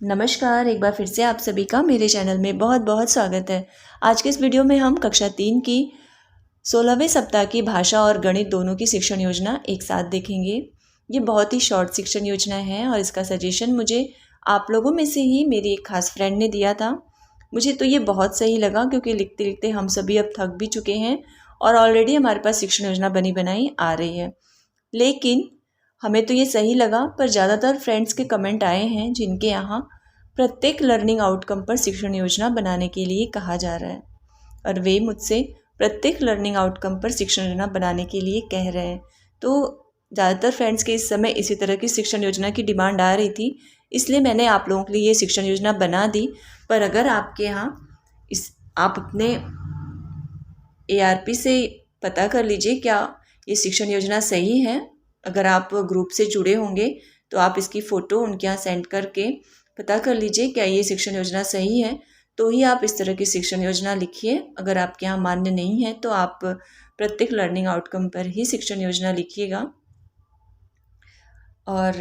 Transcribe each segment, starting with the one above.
नमस्कार, एक बार फिर से आप सभी का मेरे चैनल में बहुत बहुत स्वागत है। आज के इस वीडियो में हम कक्षा 3 की 16वें सप्ताह की भाषा और गणित दोनों की शिक्षण योजना एक साथ देखेंगे। ये बहुत ही शॉर्ट शिक्षण योजना है और इसका सजेशन मुझे आप लोगों में से ही मेरी एक खास फ्रेंड ने दिया था। मुझे तो ये बहुत सही लगा क्योंकि लिखते लिखते हम सभी अब थक भी चुके हैं और ऑलरेडी हमारे पास शिक्षण योजना बनी बनाई आ रही है। लेकिन हमें तो ये सही लगा, पर ज़्यादातर फ्रेंड्स के कमेंट आए हैं जिनके यहाँ प्रत्येक लर्निंग आउटकम पर शिक्षण योजना बनाने के लिए कहा जा रहा है और वे मुझसे प्रत्येक लर्निंग आउटकम पर शिक्षण योजना बनाने के लिए कह रहे हैं। तो ज़्यादातर फ्रेंड्स के इस समय इसी तरह की शिक्षण योजना की डिमांड आ रही थी, इसलिए मैंने आप लोगों के लिए ये शिक्षण योजना बना दी। पर अगर आपके यहाँ आप अपने ARP से पता कर लीजिए क्या ये शिक्षण योजना सही है। अगर आप ग्रुप से जुड़े होंगे तो आप इसकी फ़ोटो उनके यहाँ सेंड करके पता कर लीजिए क्या ये शिक्षण योजना सही है, तो ही आप इस तरह की शिक्षण योजना लिखिए। अगर आपके यहाँ मान्य नहीं है तो आप प्रत्येक लर्निंग आउटकम पर ही शिक्षण योजना लिखिएगा। और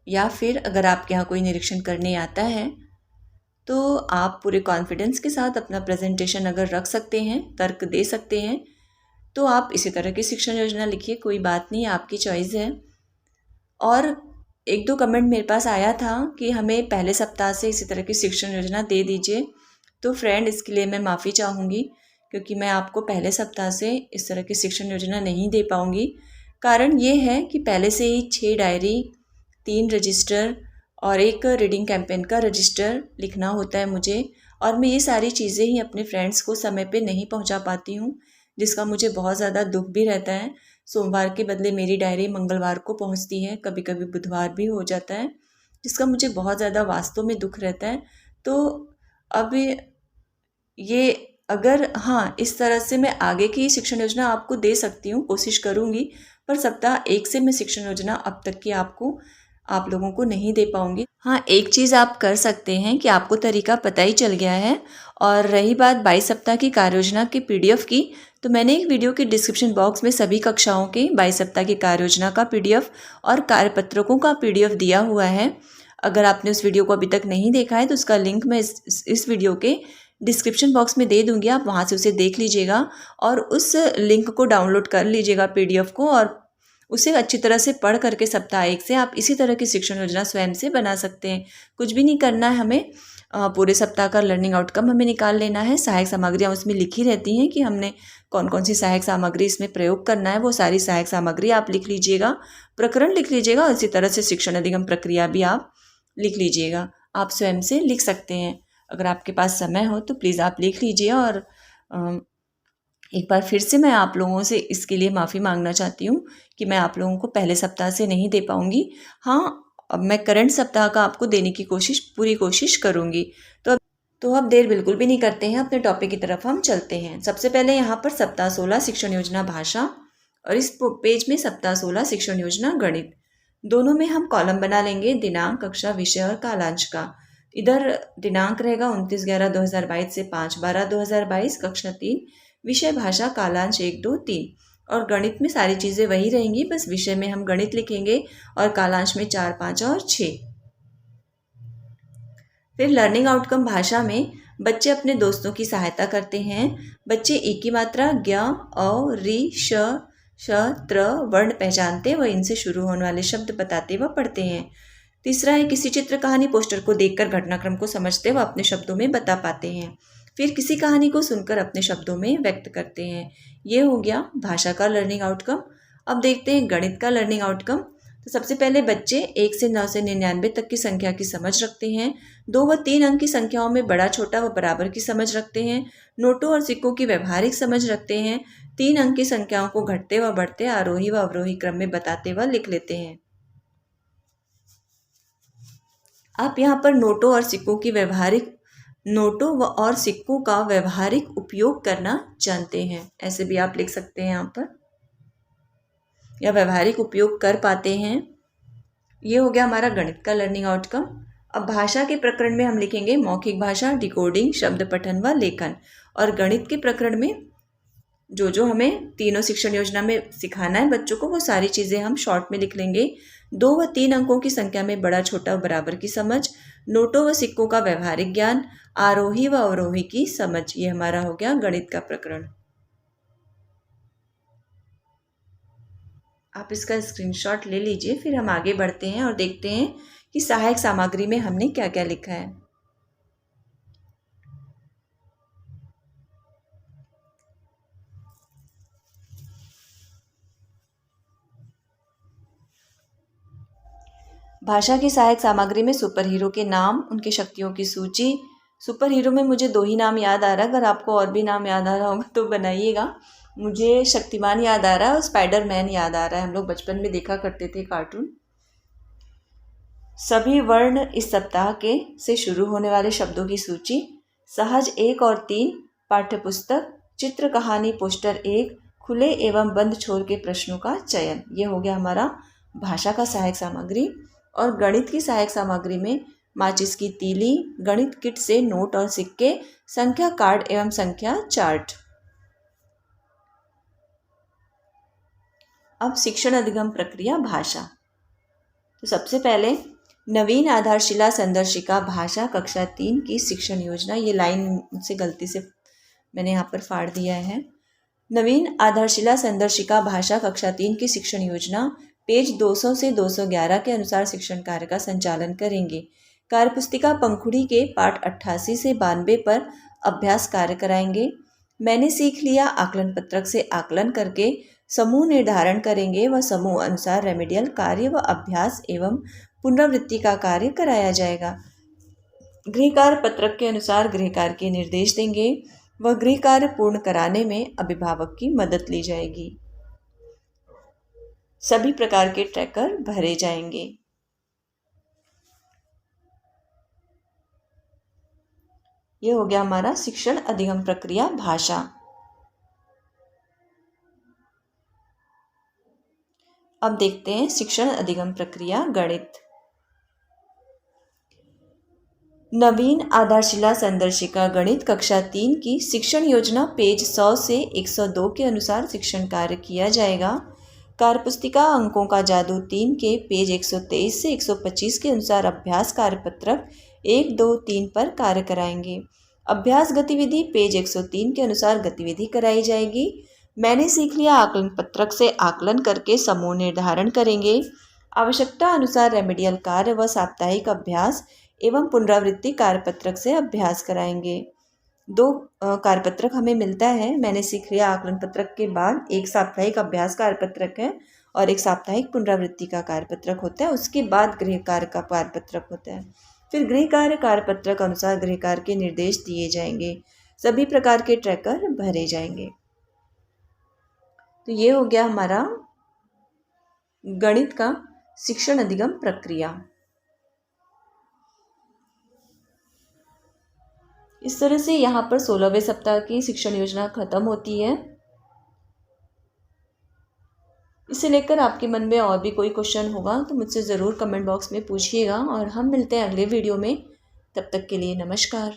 या फिर अगर आपके यहाँ कोई निरीक्षण करने आता है तो आप पूरे कॉन्फिडेंस के साथ अपना प्रेजेंटेशन अगर रख सकते हैं, तर्क दे सकते हैं, तो आप इसी तरह की शिक्षण योजना लिखिए, कोई बात नहीं, आपकी चॉइस है। और एक दो कमेंट मेरे पास आया था कि हमें पहले सप्ताह से इसी तरह की शिक्षण योजना दे दीजिए। तो फ्रेंड, इसके लिए मैं माफ़ी चाहूँगी क्योंकि मैं आपको पहले सप्ताह से इस तरह की शिक्षण योजना नहीं दे पाऊँगी। कारण ये है कि पहले से ही 6 डायरी, 3 रजिस्टर और एक रीडिंग कैंपेन का रजिस्टर लिखना होता है मुझे, और मैं ये सारी चीज़ें ही अपने फ्रेंड्स को समय पे नहीं पहुंचा पाती हूँ, जिसका मुझे बहुत ज़्यादा दुख भी रहता है। सोमवार के बदले मेरी डायरी मंगलवार को पहुंचती है, कभी कभी बुधवार भी हो जाता है, जिसका मुझे बहुत ज़्यादा वास्तव में दुख रहता है। तो अब ये अगर इस तरह से मैं आगे की शिक्षण योजना आपको दे सकती हूँ, कोशिश करूँगी, पर सप्ताह 1 से मैं शिक्षण योजना अब तक की आप लोगों को नहीं दे पाऊँगी। एक चीज़ आप कर सकते हैं कि आपको तरीका पता ही चल गया है। और रही बात 22 सप्ताह की कार्य योजना की PDF की, तो मैंने एक वीडियो के डिस्क्रिप्शन बॉक्स में सभी कक्षाओं के 22 सप्ताह की कार्य योजना का PDF और कार्यपत्रकों का PDF दिया हुआ है। अगर आपने उस वीडियो को अभी तक नहीं देखा है तो उसका लिंक मैं इस वीडियो के डिस्क्रिप्शन बॉक्स में दे दूंगी, आप वहाँ से उसे देख लीजिएगा और उस लिंक को डाउनलोड कर लीजिएगा PDF को, और उसे अच्छी तरह से पढ़ करके सप्ताह 1 से आप इसी तरह की शिक्षण योजना स्वयं से बना सकते हैं। कुछ भी नहीं करना है हमें, पूरे सप्ताह का लर्निंग आउटकम हमें निकाल लेना है। सहायक सामग्रियाँ उसमें लिखी रहती हैं कि हमने कौन कौन सी सहायक सामग्री इसमें प्रयोग करना है, वो सारी सहायक सामग्री आप लिख लीजिएगा, प्रकरण लिख लीजिएगा और इसी तरह से शिक्षण अधिगम प्रक्रिया भी आप लिख लीजिएगा। आप स्वयं से लिख सकते हैं, अगर आपके पास समय हो तो प्लीज़ आप लिख लीजिए। और एक बार फिर से मैं आप लोगों से इसके लिए माफ़ी मांगना चाहती हूँ कि मैं आप लोगों को पहले सप्ताह से नहीं दे पाऊँगी। अब मैं करंट सप्ताह का आपको देने की पूरी कोशिश करूँगी। तो अब देर बिल्कुल भी नहीं करते हैं, अपने टॉपिक की तरफ हम चलते हैं। सबसे पहले यहाँ पर सप्ताह 16 शिक्षण योजना भाषा और इस पेज में सप्ताह 16 शिक्षण योजना गणित, दोनों में हम कॉलम बना लेंगे, दिनांक, कक्षा, विषय और कालांश का। इधर दिनांक रहेगा 29/11/2022 से 5/12/2022, कक्षा 3, विषय भाषा, कालांश 1, 2, 3। और गणित में सारी चीज़ें वही रहेंगी, बस विषय में हम गणित लिखेंगे और कालांश में 4, 5 और 6। फिर लर्निंग आउटकम भाषा में बच्चे अपने दोस्तों की सहायता करते हैं। बच्चे ई की मात्रा, ज्ञ, औ, रि, श, त्र वर्ण पहचानते व इनसे शुरू होने वाले शब्द बताते व पढ़ते हैं। तीसरा है किसी चित्र, कहानी, पोस्टर को देखकर घटनाक्रम को समझते व अपने शब्दों में बता पाते हैं। फिर किसी कहानी को सुनकर अपने शब्दों में व्यक्त करते हैं। ये हो गया भाषा का लर्निंग आउटकम। अब देखते हैं गणित का लर्निंग आउटकम। तो सबसे पहले बच्चे 1 से 9 से 99 तक की संख्या की समझ रखते हैं। 2 व 3 अंक की संख्याओं में बड़ा, छोटा व बराबर की समझ रखते हैं। नोटों और सिक्कों की व्यवहारिक समझ रखते हैं। 3 अंक की संख्याओं को घटते व बढ़ते, आरोही व अवरोही क्रम में बताते व लिख लेते हैं। आप यहाँ पर नोटों और सिक्कों का व्यवहारिक उपयोग करना जानते हैं, ऐसे भी आप लिख सकते हैं यहाँ पर, या व्यवहारिक उपयोग कर पाते हैं। ये हो गया हमारा गणित का लर्निंग आउटकम। अब भाषा के प्रकरण में हम लिखेंगे मौखिक भाषा, डिकोडिंग, शब्द पठन व लेखन। और गणित के प्रकरण में जो जो हमें तीनों शिक्षण योजना में सिखाना है बच्चों को, वो सारी चीज़ें हम शॉर्ट में लिख लेंगे। 2 व 3 अंकों की संख्या में बड़ा छोटा बराबर की समझ, नोटों व सिक्कों का व्यवहारिक ज्ञान, आरोही व अवरोही की समझ। ये हमारा हो गया गणित का प्रकरण। आप इसका स्क्रीनशॉट ले लीजिए, फिर हम आगे बढ़ते हैं और देखते हैं कि सहायक सामग्री में हमने क्या क्या लिखा है। भाषा की सहायक सामग्री में सुपर हीरो के नाम, उनकी शक्तियों की सूची। सुपर हीरो में मुझे 2 ही नाम याद आ रहा है, अगर आपको और भी नाम याद आ रहा होगा तो बनाइएगा। मुझे शक्तिमान याद आ रहा है और स्पाइडरमैन याद आ रहा है, हम लोग बचपन में देखा करते थे कार्टून। सभी वर्ण इस सप्ताह के से शुरू होने वाले शब्दों की सूची। सहज 1 और 3, पाठ्यपुस्तक, चित्र कहानी पोस्टर 1, खुले एवं बंद छोर के प्रश्नों का चयन। ये हो गया हमारा भाषा का सहायक सामग्री। और गणित की सहायक सामग्री में माचिस की तीली, गणित किट से नोट और सिक्के, संख्या कार्ड एवं संख्या चार्ट। अब शिक्षण अधिगम प्रक्रिया भाषा। तो सबसे पहले नवीन आधारशिला संदर्शिका भाषा कक्षा 3 की शिक्षण योजना। ये लाइन मुझसे गलती से मैंने यहाँ पर फाड़ दिया है। नवीन आधारशिला संदर्शिका भाषा कक्षा 3 की शिक्षण योजना पेज 200 से 211 के अनुसार शिक्षण कार्य का संचालन करेंगे। कार्यपुस्तिका पंखुड़ी के पाठ 88 से 92 पर अभ्यास कार्य कराएंगे। मैंने सीख लिया आकलन पत्रक से आकलन करके समूह निर्धारण करेंगे व समूह अनुसार रेमेडियल कार्य व अभ्यास एवं पुनरावृत्ति का कार्य कराया जाएगा। गृह कार्य पत्रक के अनुसार गृह कार्य के निर्देश देंगे व गृह कार्य पूर्ण कराने में अभिभावक की मदद ली जाएगी। सभी प्रकार के ट्रैकर भरे जाएंगे। ये हो गया हमारा शिक्षण अधिगम प्रक्रिया भाषा। अब देखते हैं शिक्षण अधिगम प्रक्रिया गणित। नवीन आधारशिला संदर्शिका गणित कक्षा 3 की शिक्षण योजना पेज 100 से 102 के अनुसार शिक्षण कार्य किया जाएगा। कार्यपुस्तिका अंकों का जादू 3 के पेज 123 से 125 के अनुसार अभ्यास कार्यपत्रक 1, 2, 3 पर कार्य कराएंगे। अभ्यास गतिविधि पेज 103 के अनुसार गतिविधि कराई जाएगी। मैंने सीख लिया आकलन पत्रक से आकलन करके समूह निर्धारण करेंगे। आवश्यकता अनुसार रेमेडियल कार्य व साप्ताहिक अभ्यास एवं पुनरावृत्ति कार्यपत्रक से अभ्यास कराएंगे। 2 कार्यपत्रक हमें मिलता है। मैंने सीख लिया आकलन पत्रक के बाद एक साप्ताहिक अभ्यास कार्यपत्रक है और एक साप्ताहिक पुनरावृत्ति का कार्यपत्रक होता है। उसके बाद गृह कार्य का कार्यपत्रक होता है। फिर गृह कार्य कार्यपत्रक अनुसार गृह कार्य के निर्देश दिए जाएंगे। सभी प्रकार के ट्रैकर भरे जाएंगे। तो ये हो गया हमारा गणित का शिक्षण अधिगम प्रक्रिया। इस तरह से यहाँ पर 16वें सप्ताह की शिक्षण योजना खत्म होती है। इसे लेकर आपके मन में और भी कोई क्वेश्चन होगा तो मुझसे ज़रूर कमेंट बॉक्स में पूछिएगा और हम मिलते हैं अगले वीडियो में। तब तक के लिए नमस्कार।